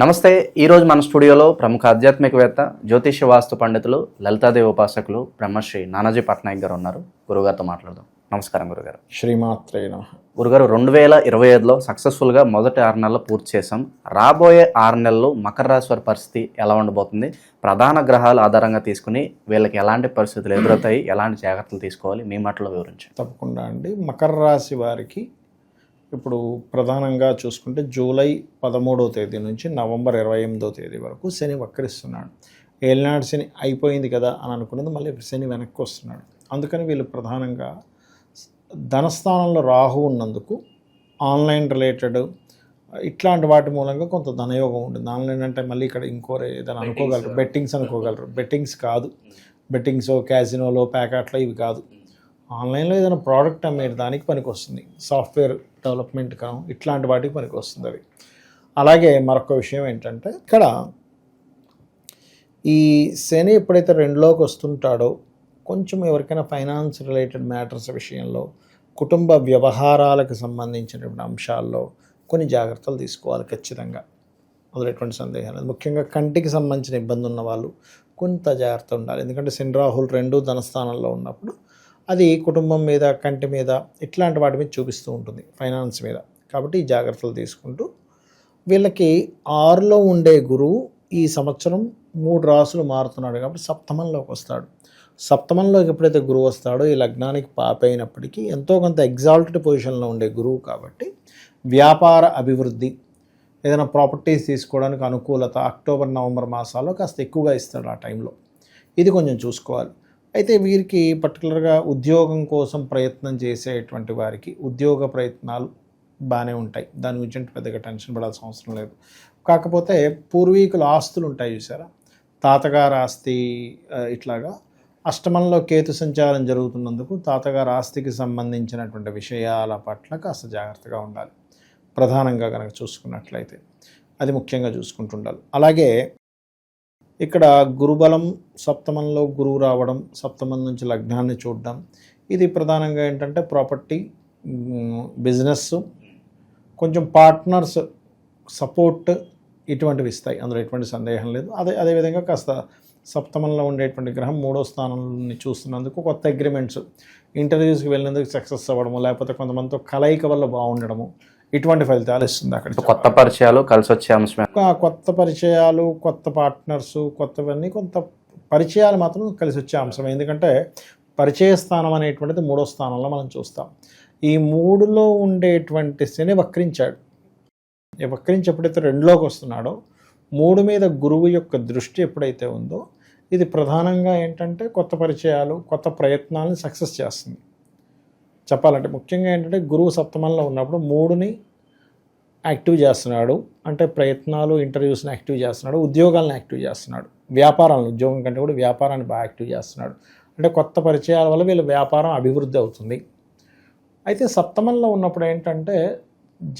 నమస్తే. ఈరోజు మన స్టూడియోలో ప్రముఖ ఆధ్యాత్మికవేత్త, జ్యోతిష్య వాస్తు పండితులు, లలితాదేవి ఉపాసకులు బ్రహ్మశ్రీ నానాజీ పట్నాయక్ గారు ఉన్నారు. గురుగారితో మాట్లాడదాం. నమస్కారం గురుగారు. శ్రీమాత్రే నమః. గురుగారు, 2025లో సక్సెస్ఫుల్గా మొదటి 6 నెలలు పూర్తి చేసాం. రాబోయే 6 నెలలు మకర రాశి వారి పరిస్థితి ఎలా ఉండబోతుంది? ప్రధాన గ్రహాల ఆధారంగా తీసుకుని వీళ్ళకి ఎలాంటి పరిస్థితులు ఎదురవుతాయి, ఎలాంటి జాగ్రత్తలు తీసుకోవాలి, మీ మాటలో వివరించండి. తప్పకుండా అండి. మకర రాశి వారికి ఇప్పుడు ప్రధానంగా చూసుకుంటే జూలై 13వ తేదీ నుంచి నవంబర్ 28వ తేదీ వరకు శని వక్రిస్తున్నాడు. ఏలినాడు శని అయిపోయింది కదా అని అనుకున్నది మళ్ళీ శని వెనక్కి వస్తున్నాడు. అందుకని వీళ్ళు ప్రధానంగా ధనస్థానంలో రాహు ఉన్నందుకు ఆన్లైన్ రిలేటెడ్ ఇట్లాంటి వాటి మూలంగా కొంత ధనయోగం ఉంటుంది. ఆన్లైన్ అంటే మళ్ళీ ఇక్కడ ఇంకోరే ఏదైనా అనుకోగలరు, బెట్టింగ్స్ అనుకోగలరు. బెట్టింగ్స్ కాదు, బెట్టింగ్స్ క్యాసినోలో ప్యాకెట్లో ఇవి కాదు. ఆన్లైన్లో ఏదైనా ప్రోడక్ట్ అమ్మేది దానికి పనికి వస్తుంది. సాఫ్ట్వేర్ డెవలప్మెంట్ కాను ఇట్లాంటి వాటికి పనికి వస్తుంది అది. అలాగే మరొక విషయం ఏంటంటే ఇక్కడ ఈ శని ఎప్పుడైతే 2లోకి వస్తుంటాడో కొంచెం ఎవరికైనా ఫైనాన్స్ రిలేటెడ్ మ్యాటర్స్ విషయంలో, కుటుంబ వ్యవహారాలకు సంబంధించినటువంటి అంశాల్లో కొన్ని జాగ్రత్తలు తీసుకోవాలి ఖచ్చితంగా. అందులో ఎటువంటి సందేహం లేదు. ముఖ్యంగా కంటికి సంబంధించిన ఇబ్బంది ఉన్న వాళ్ళు కొంత జాగ్రత్త ఉండాలి. ఎందుకంటే శని రాహులు 2 ధనస్థానంలో ఉన్నప్పుడు అది కుటుంబం మీద, కంటి మీద ఇట్లాంటి వాటి మీద చూపిస్తూ ఉంటుంది, ఫైనాన్స్ మీద. కాబట్టి ఈ జాగ్రత్తలు తీసుకుంటూ వీళ్ళకి 6లో ఉండే గురువు ఈ సంవత్సరం 3 రాసులు మారుతున్నాడు కాబట్టి సప్తమంలోకి వస్తాడు. సప్తమంలోకి ఎప్పుడైతే గురువు వస్తాడో ఈ లగ్నానికి పాప అయినప్పటికీ ఎంతో కొంత ఎగ్జాల్టెడ్ పొజిషన్లో ఉండే గురువు కాబట్టి వ్యాపార అభివృద్ధి, ఏదైనా ప్రాపర్టీస్ తీసుకోవడానికి అనుకూలత అక్టోబర్ నవంబర్ మాసాల్లో కాస్త ఎక్కువగా ఇస్తాడు ఆ టైంలో. ఇది కొంచెం చూసుకోవాలి. అయితే వీరికి పర్టికులర్గా ఉద్యోగం కోసం ప్రయత్నం చేసేటువంటి వారికి ఉద్యోగ ప్రయత్నాలు బాగానే ఉంటాయి. దాని గురించి పెద్దగా టెన్షన్ పడాల్సిన అవసరం లేదు. కాకపోతే పూర్వీకుల ఆస్తులు ఉంటాయి చూసారా, తాతగారు ఆస్తి, ఇట్లాగా అష్టమంలో కేతు సంచారం జరుగుతున్నందుకు తాతగారు ఆస్తికి సంబంధించినటువంటి విషయాల పట్ల కాస్త జాగ్రత్తగా ఉండాలి. ప్రధానంగా కనుక చూసుకున్నట్లయితే అది ముఖ్యంగా చూసుకుంటుండాలి. అలాగే ఇక్కడ గురుబలం సప్తమంలో గురువు రావడం, సప్తమం నుంచి లగ్నాన్ని చూడడం, ఇది ప్రధానంగా ఏంటంటే ప్రాపర్టీ, బిజినెస్, కొంచెం పార్ట్నర్స్ సపోర్ట్ ఇటువంటివి ఇస్తాయి. అందులో ఎటువంటి సందేహం లేదు. అదేవిధంగా కాస్త సప్తమంలో ఉండేటువంటి గ్రహం 3వ స్థానాన్ని చూస్తున్నందుకు కొత్త అగ్రిమెంట్స్, ఇంటర్వ్యూస్కి వెళ్ళినందుకు సక్సెస్ అవ్వడము, లేకపోతే కొంతమందితో కలయిక వల్ల బాగుండడము, ఇటువంటి ఫలితాలు ఇస్తుంది. అక్కడ కొత్త పరిచయాలు కలిసి వచ్చే అంశమే. కొత్త పరిచయాలు, కొత్త పార్ట్నర్సు, కొత్తవన్నీ కొంత పరిచయాలు మాత్రం కలిసి వచ్చే అంశం. ఎందుకంటే పరిచయ స్థానం అనేటువంటిది 3వ స్థానంలో మనం చూస్తాం. ఈ 3లో ఉండేటువంటి శని వక్రించాడు. ఈ వక్రించి ఎప్పుడైతే 2లోకి వస్తున్నాడో 3 మీద గురువు యొక్క దృష్టి ఎప్పుడైతే ఉందో ఇది ప్రధానంగా ఏంటంటే కొత్త పరిచయాలు, కొత్త ప్రయత్నాలను సక్సెస్ చేస్తుంది. చెప్పాలంటే ముఖ్యంగా ఏంటంటే గురువు సప్తమంలో ఉన్నప్పుడు 3ని యాక్టివ్ చేస్తున్నాడు, అంటే ప్రయత్నాలు, ఇంటర్వ్యూస్ని యాక్టివ్ చేస్తున్నాడు, ఉద్యోగాలను యాక్టివ్ చేస్తున్నాడు, వ్యాపారాలను, ఉద్యోగం కంటే కూడా వ్యాపారాన్ని బాగా యాక్టివ్ చేస్తున్నాడు. అంటే కొత్త పరిచయాల వల్ల వీళ్ళ వ్యాపారం అభివృద్ధి అవుతుంది. అయితే సప్తమంలో ఉన్నప్పుడు ఏంటంటే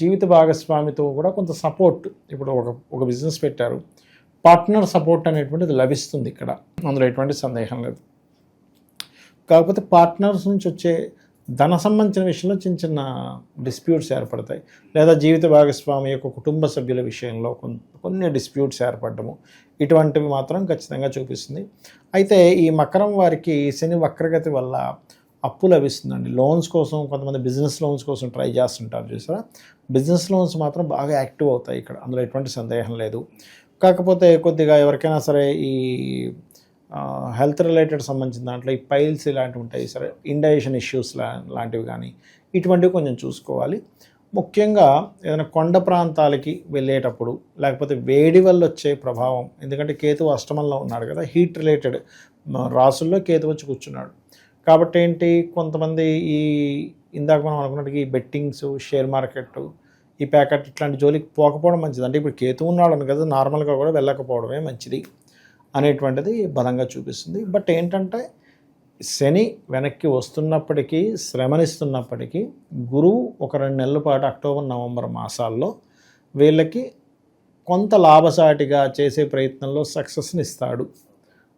జీవిత భాగస్వామితో కూడా కొంత సపోర్ట్, ఇప్పుడు ఒక బిజినెస్ పెట్టారు, పార్ట్నర్ సపోర్ట్ అనేటువంటిది లభిస్తుంది ఇక్కడ, అందులో ఎటువంటి సందేహం లేదు. కాకపోతే పార్ట్నర్స్ నుంచి వచ్చే ధన సంబంధించిన విషయంలో చిన్న చిన్న డిస్ప్యూట్స్ ఏర్పడతాయి, లేదా జీవిత భాగస్వామి యొక్క కుటుంబ సభ్యుల విషయంలో కొన్ని డిస్ప్యూట్స్ ఏర్పడము, ఇటువంటివి మాత్రం ఖచ్చితంగా చూపిస్తుంది. అయితే ఈ మకరం వారికి శని వక్రగతి వల్ల అప్పు లభిస్తుందండి. లోన్స్ కోసం కొంతమంది బిజినెస్ లోన్స్ కోసం ట్రై చేస్తుంటారు చూసారా, బిజినెస్ లోన్స్ మాత్రం బాగా యాక్టివ్ అవుతాయి ఇక్కడ, అందులో ఎటువంటి సందేహం లేదు. కాకపోతే కొద్దిగా ఎవరికైనా సరే ఈ హెల్త్ రిలేటెడ్ సంబంధించిన దాంట్లో ఈ పైల్స్ ఇలాంటివి ఉంటాయి సరే, ఇండైజెషన్ ఇష్యూస్ లాంటివి కానీ ఇటువంటివి కొంచెం చూసుకోవాలి. ముఖ్యంగా ఏదైనా కొండ ప్రాంతాలకి వెళ్ళేటప్పుడు, లేకపోతే వేడి వల్ల వచ్చే ప్రభావం, ఎందుకంటే కేతువు అష్టమంలో ఉన్నాడు కదా, హీట్ రిలేటెడ్ రాసుల్లో కేతు వచ్చి కూర్చున్నాడు కాబట్టి ఏంటి, కొంతమంది ఈ ఇందాక మనం అనుకున్నట్టుగా ఈ బెట్టింగ్స్, షేర్ మార్కెట్, ఈ ప్యాకెట్ ఇట్లాంటి జోలికి పోకపోవడం మంచిది. అంటే ఇప్పుడు కేతు ఉన్నాడు కదా, నార్మల్గా కూడా వెళ్ళకపోవడమే మంచిది అనేటువంటిది బలంగా చూపిస్తుంది. బట్ ఏంటంటే శని వెనక్కి వస్తున్నప్పటికీ, శ్రమనిస్తున్నప్పటికీ గురువు ఒక 2 నెలల పాటు అక్టోబర్ నవంబర్ మాసాల్లో వీళ్ళకి కొంత లాభసాటిగా చేసే ప్రయత్నంలో సక్సెస్ని ఇస్తాడు.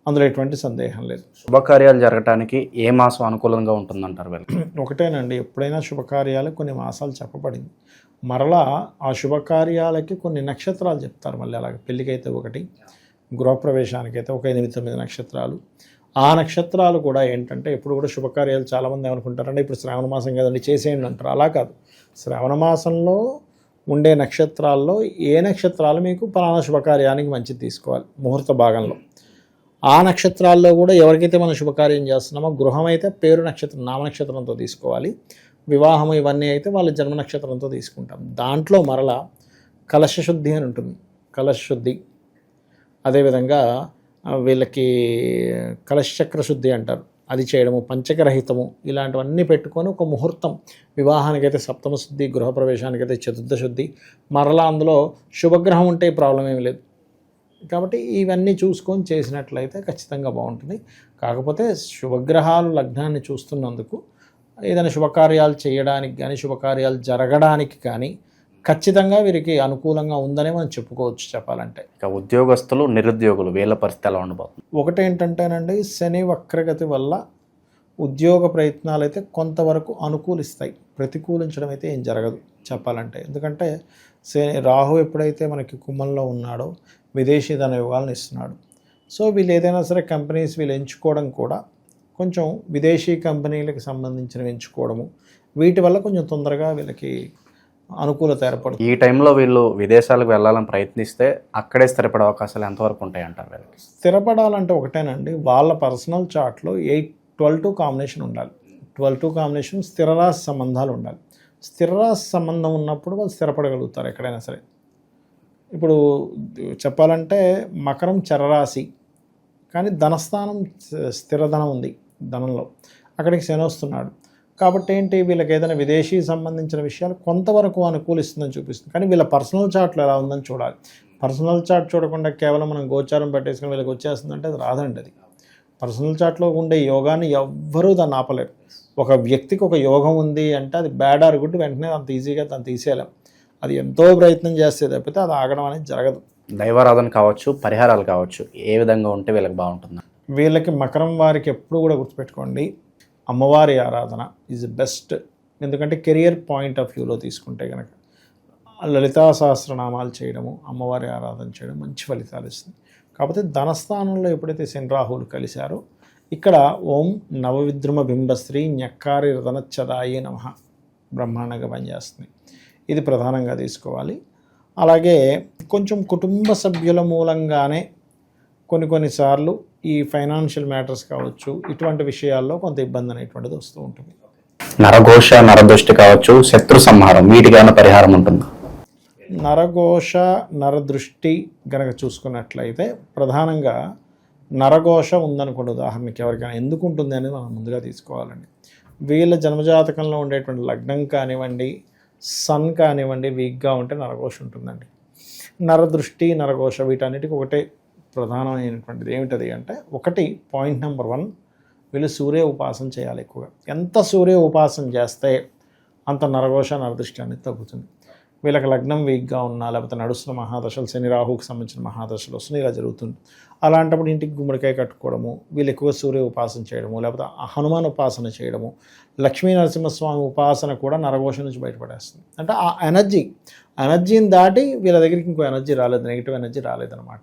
అందులో ఎటువంటి సందేహం లేదు. శుభకార్యాలు జరగటానికి ఏ మాసం అనుకూలంగా ఉంటుందంటారు వీళ్ళకి? ఒకటేనండి, ఎప్పుడైనా శుభకార్యాలు కొన్ని మాసాలు చెప్పబడింది. మరలా ఆ శుభకార్యాలకి కొన్ని నక్షత్రాలు చెప్తారు. మళ్ళీ అలాగే పెళ్ళికైతే ఒకటి, గృహప్రవేశానికైతే ఒక 8-9 నక్షత్రాలు. ఆ నక్షత్రాలు కూడా ఏంటంటే ఎప్పుడు కూడా శుభకార్యాలు చాలామంది ఏమనుకుంటారంటే ఇప్పుడు శ్రావణ మాసం కదండి చేసేయండి అంటారు. అలా కాదు. శ్రావణ మాసంలో ఉండే నక్షత్రాల్లో ఏ నక్షత్రాలు మీకు పలానా శుభకార్యానికి మంచిది తీసుకోవాలి ముహూర్త భాగంలో. ఆ నక్షత్రాల్లో కూడా ఎవరికైతే మనం శుభకార్యం చేస్తున్నామో గృహం అయితే పేరు నక్షత్రం నామ నక్షత్రంతో తీసుకోవాలి. వివాహం ఇవన్నీ అయితే వాళ్ళ జన్మ నక్షత్రంతో తీసుకుంటాం. దాంట్లో మరలా కలశ శుద్ధి అని ఉంటుంది. కలశ శుద్ధి, అదేవిధంగా వీళ్ళకి కలశచక్ర శుద్ధి అంటారు, అది చేయడము, పంచకరహితము, ఇలాంటివన్నీ పెట్టుకొని ఒక ముహూర్తం, వివాహానికైతే సప్తమ శుద్ధి, గృహప్రవేశానికైతే చతుర్థ శుద్ధి, మరలా అందులో శుభగ్రహం ఉంటే ప్రాబ్లం ఏమి లేదు. కాబట్టి ఇవన్నీ చూసుకొని చేసినట్లయితే ఖచ్చితంగా బాగుంటుంది. కాకపోతే శుభగ్రహాలు లగ్నాన్ని చూస్తున్నందుకు ఏదైనా శుభకార్యాలు చేయడానికి కానీ శుభకార్యాలు జరగడానికి కానీ ఖచ్చితంగా వీరికి అనుకూలంగా ఉందనే మనం చెప్పుకోవచ్చు చెప్పాలంటే. ఇక ఉద్యోగస్తులు, నిరుద్యోగులు వీళ్ళ పరిస్థితి ఎలా ఉండబోతుంది? ఒకటేంటంటేనండి, శని వక్రగతి వల్ల ఉద్యోగ ప్రయత్నాలు అయితే కొంతవరకు అనుకూలిస్తాయి, ప్రతికూలించడం అయితే ఏం జరగదు చెప్పాలంటే. ఎందుకంటే రాహు ఎప్పుడైతే మనకి కుంభంలో ఉన్నాడో విదేశీ ధన యోగాలను ఇస్తున్నాడు. సో వీళ్ళు ఏదైనా సరే కంపెనీస్ వీళ్ళు ఎంచుకోవడం కూడా కొంచెం విదేశీ కంపెనీలకు సంబంధించినవి ఎంచుకోవడము, వీటి వల్ల కొంచెం తొందరగా వీళ్ళకి అనుకూలత ఏర్పడుతుంది. ఈ టైంలో వీళ్ళు విదేశాలకు వెళ్ళాలని ప్రయత్నిస్తే అక్కడే స్థిరపడే అవకాశాలు ఎంతవరకు ఉంటాయి అంటారు వీళ్ళకి? స్థిరపడాలంటే ఒకటేనండి, వాళ్ళ పర్సనల్ చార్ట్లో 8-12 కాంబినేషన్ ఉండాలి. 12 కాంబినేషన్ స్థిరరాశి సంబంధాలు ఉండాలి. స్థిరరాశి సంబంధం ఉన్నప్పుడు వాళ్ళు స్థిరపడగలుగుతారు ఎక్కడైనా సరే. ఇప్పుడు చెప్పాలంటే మకరం చరరాశి, కానీ ధనస్థానం స్థిరధనం ఉంది ధనంలో, అక్కడికి శని వస్తున్నాడు. కాబట్టి ఏంటి, వీళ్ళకి ఏదైనా విదేశీ సంబంధించిన విషయాలు కొంతవరకు అనుకూలిస్తుందని చూపిస్తుంది. కానీ వీళ్ళ పర్సనల్ చార్ట్లో ఎలా ఉందని చూడాలి. పర్సనల్ చార్ట్ చూడకుండా కేవలం మనం గోచారం పెట్టేసుకుని వీళ్ళకి వచ్చేస్తుందంటే అది రాదండి. అది పర్సనల్ చార్ట్లో ఉండే యోగాన్ని ఎవ్వరూ దాన్ని ఆపలేరు. ఒక వ్యక్తికి ఒక యోగం ఉంది అంటే అది బ్యాడ్ ఆర్ గుడ్ వెంటనే అంత ఈజీగా దాన్ని తీసేయలేం. అది ఎంతో ప్రయత్నం చేస్తే తప్పితే అది ఆగడం అనేది జరగదు. దైవారాధన కావచ్చు, పరిహారాలు కావచ్చు, ఏ విధంగా ఉంటే వీళ్ళకి బాగుంటుంది? వీళ్ళకి మకరం వారికి ఎప్పుడు కూడా గుర్తుపెట్టుకోండి, అమ్మవారి ఆరాధన ఈజ్ బెస్ట్. ఎందుకంటే కెరియర్ పాయింట్ ఆఫ్ వ్యూలో తీసుకుంటే కనుక లలితా సహస్రనామాలు చేయడము, అమ్మవారి ఆరాధన చేయడం మంచి ఫలితాలు ఇస్తుంది. కాకపోతే ధనస్థానంలో ఎప్పుడైతే శని రాహువులు కలిశారో ఇక్కడ ఓం నవవిద్రుమ బింబశ్రీ న్యక్కారి రతనచ్చదాయి నమః బ్రహ్మాండంగా పనిచేస్తుంది. ఇది ప్రధానంగా తీసుకోవాలి. అలాగే కొంచెం కుటుంబ సభ్యుల మూలంగానే కొన్నిసార్లు ఈ ఫైనాన్షియల్ మ్యాటర్స్ కావచ్చు, ఇటువంటి విషయాల్లో కొంత ఇబ్బంది అనేటువంటిది వస్తూ ఉంటుంది. నరఘోష, నరదృష్టి కావచ్చు, శత్రు సంహారం, వీటికైనా పరిహారం ఉంటుంది? నరఘోష, నరదృష్టి గనక చూసుకున్నట్లయితే ప్రధానంగా నరఘోష ఉందనుకోండి, ఉదాహరణకి ఎవరికైనా ఎందుకు ఉంటుంది అనేది మనం ముందుగా తీసుకోవాలండి. వీళ్ళ జన్మజాతకంలో ఉండేటువంటి లగ్నం కానివ్వండి, సన్ కానివ్వండి వీక్గా ఉంటే నరఘోష ఉంటుందండి. నరదృష్టి, నరఘోష వీటన్నిటికీ ఒకటే ప్రధానమైనటువంటిది ఏమిటది అంటే, ఒకటి పాయింట్ నెంబర్ 1, వీళ్ళు సూర్య ఉపాసన చేయాలి ఎక్కువగా. ఎంత సూర్య ఉపాసన చేస్తే అంత నరఘోష, నరదృష్టి అనేది తగ్గుతుంది. వీళ్ళకి లగ్నం వీక్గా ఉన్నా, లేకపోతే నడుస్తున్న మహాదశలు, శని రాహుకి సంబంధించిన మహాదశలు వస్తున్నాయి, ఇలా జరుగుతుంది. అలాంటప్పుడు ఇంటికి గుమ్మడికాయ కట్టుకోవడము, వీళ్ళు ఎక్కువ సూర్య ఉపాసన చేయడము, లేకపోతే హనుమాన్ ఉపాసన చేయడము, లక్ష్మీ నరసింహస్వామి ఉపాసన కూడా నరఘోష నుంచి బయటపడేస్తుంది. అంటే ఆ ఎనర్జీని దాటి వీళ్ళ దగ్గరికి ఇంకో ఎనర్జీ రాలేదు, నెగిటివ్ ఎనర్జీ రాలేదన్నమాట.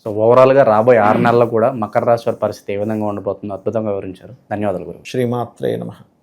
సో ఓవరాల్గా రాబోయే 6 నెలల్లో కూడా మకర రాశి వారి పరిస్థితి ఏ విధంగా ఉండబోతుందో అద్భుతంగా వివరించారు. ధన్యవాదాలు గురు. శ్రీమాత్రే నమః.